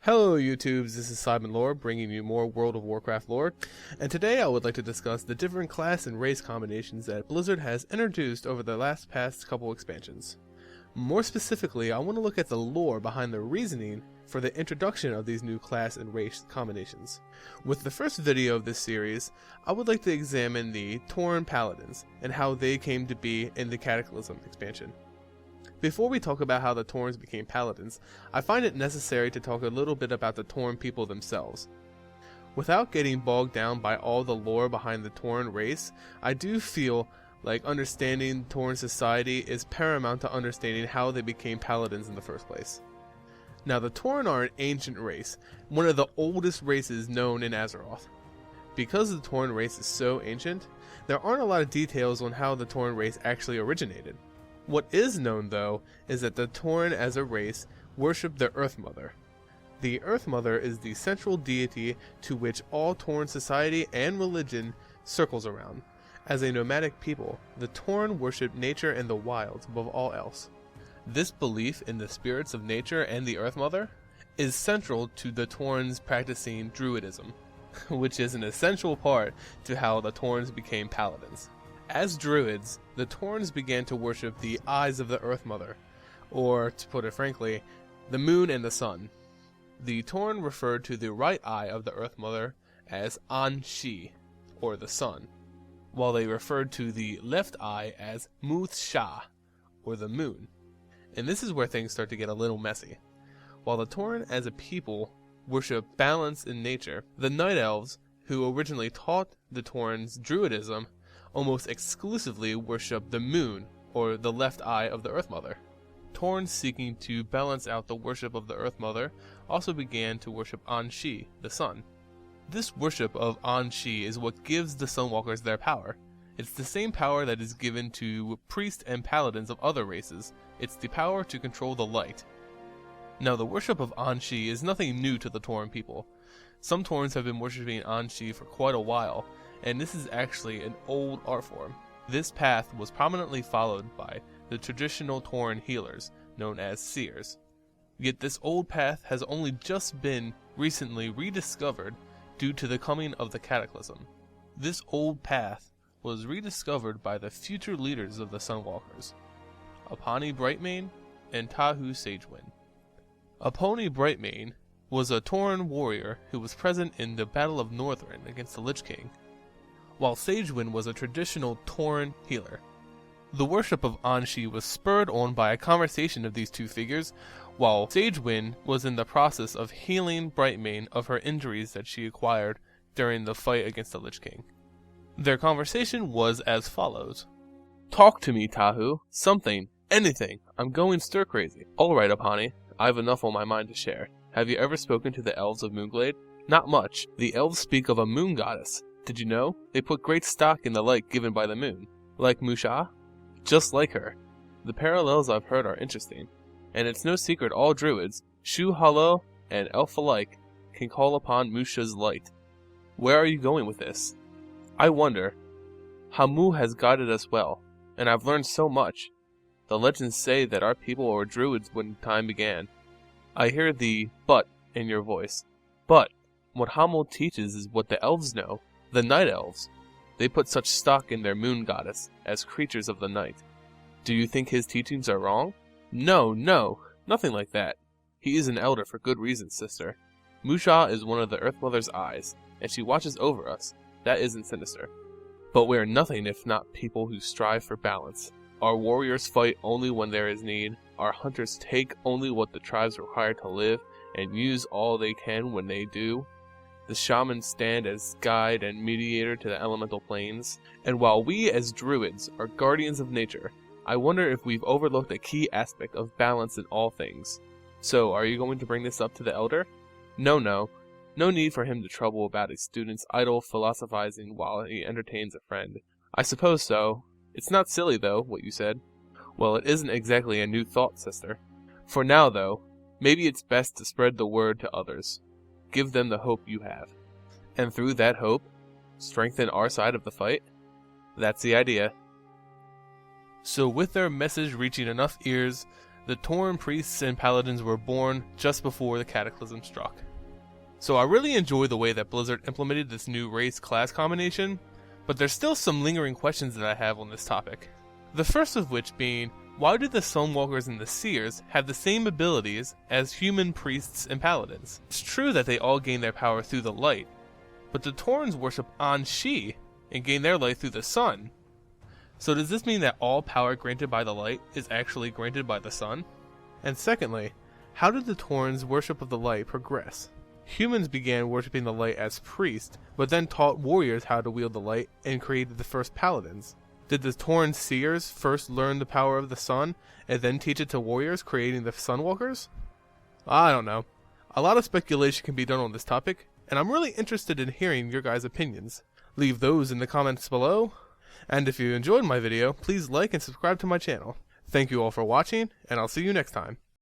Hello YouTubes, this is Siebenlore bringing you more World of Warcraft lore, and today I would like to discuss the different class and race combinations that Blizzard has introduced over the past couple expansions. More specifically, I want to look at the lore behind the reasoning for the introduction of these new class and race combinations. With the first video of this series, I would like to examine the Turin Paladins and how they came to be in the Cataclysm expansion. Before we talk about how the Taurens became Paladins, I find it necessary to talk a little bit about the Tauren people themselves. Without getting bogged down by all the lore behind the Tauren race, I do feel like understanding Tauren society is paramount to understanding how they became Paladins in the first place. Now, the Tauren are an ancient race, one of the oldest races known in Azeroth. Because the Tauren race is so ancient, there aren't a lot of details on how the Tauren race actually originated. What is known, though, is that the Tauren as a race worship the Earth Mother. The Earth Mother is the central deity to which all Tauren society and religion circles around. As a nomadic people, the Tauren worship nature and the wilds above all else. This belief in the spirits of nature and the Earth Mother is central to the Taurens practicing Druidism, which is an essential part to how the Taurens became Paladins. As Druids, the Taurens began to worship the eyes of the Earth Mother, or, to put it frankly, the moon and the sun. The Tauren referred to the right eye of the Earth Mother as An-Shi, or the sun, while they referred to the left eye as Muth-Sha, or the moon. And this is where things start to get a little messy. While the Tauren as a people worship balance in nature, the Night Elves, who originally taught the Taurens Druidism, almost exclusively worship the moon, or the left eye of the Earth Mother. Taurens seeking to balance out the worship of the Earth Mother also began to worship An-Shi, the sun. This worship of An-Shi is what gives the Sunwalkers their power. It's the same power that is given to priests and paladins of other races. It's the power to control the light. Now, the worship of An-Shi is nothing new to the Tauren people. Some Taurens have been worshipping An-Shi for quite a while, and this is actually an old art form. This path was prominently followed by the traditional Tauren healers, known as seers. Yet this old path has only just been recently rediscovered due to the coming of the Cataclysm. This old path was rediscovered by the future leaders of the Sunwalkers, Apani Brightmane and Tahu Sagewind. Apani Brightmane was a Tauren warrior who was present in the Battle of Northrend against the Lich King, while Sagewind was a traditional Tauren healer. The worship of An-Shi was spurred on by a conversation of these two figures, while Sagewind was in the process of healing Brightmane of her injuries that she acquired during the fight against the Lich King. Their conversation was as follows. "Talk to me, Tahu. Something. Anything. I'm going stir-crazy." "Alright, Apani. I've enough on my mind to share. Have you ever spoken to the Elves of Moonglade?" "Not much. The elves speak of a moon goddess. Did you know? They put great stock in the light given by the moon." "Like Musha?" "Just like her. The parallels I've heard are interesting. And it's no secret all druids, Shu Hollow and elf alike, can call upon Musha's light. Where are you going with this?" "I wonder. Hamu has guided us well, and I've learned so much. The legends say that our people were druids when time began." I hear the "but" in your voice. "But what Hamu teaches is what the elves know. The Night Elves. They put such stock in their moon goddess as creatures of the night. Do you think his teachings are wrong?" No, nothing like that. He is an elder for good reasons, sister. Musha is one of the Earth Mother's eyes, and she watches over us. That isn't sinister. But we're nothing if not people who strive for balance. Our warriors fight only when there is need. Our hunters take only what the tribes require to live, and use all they can when they do. The shamans stand as guide and mediator to the elemental planes. And while we as druids are guardians of nature, I wonder if we've overlooked a key aspect of balance in all things. So, are you going to bring this up to the elder? No need for him to trouble about a student's idle philosophizing while he entertains a friend. I suppose so. It's not silly, though, what you said. Well, it isn't exactly a new thought, sister. For now, though, maybe it's best to spread the word to others. Give them the hope you have. And through that hope, strengthen our side of the fight? That's the idea. So with their message reaching enough ears, the Tauren priests and paladins were born just before the cataclysm struck. So I really enjoy the way that Blizzard implemented this new race-class combination, but there's still some lingering questions that I have on this topic. The first of which being, why do the Sunwalkers and the Seers have the same abilities as human priests and paladins? It's true that they all gain their power through the light, but the Taurens worship An-Shi and gain their light through the sun. So does this mean that all power granted by the light is actually granted by the sun? And secondly, how did the Taurens' worship of the light progress? Humans began worshipping the light as priests, but then taught warriors how to wield the light and created the first paladins. Did the Tauren Seers first learn the power of the sun and then teach it to warriors, creating the Sunwalkers? I don't know. A lot of speculation can be done on this topic, and I'm really interested in hearing your guys' opinions. Leave those in the comments below. And if you enjoyed my video, please like and subscribe to my channel. Thank you all for watching, and I'll see you next time.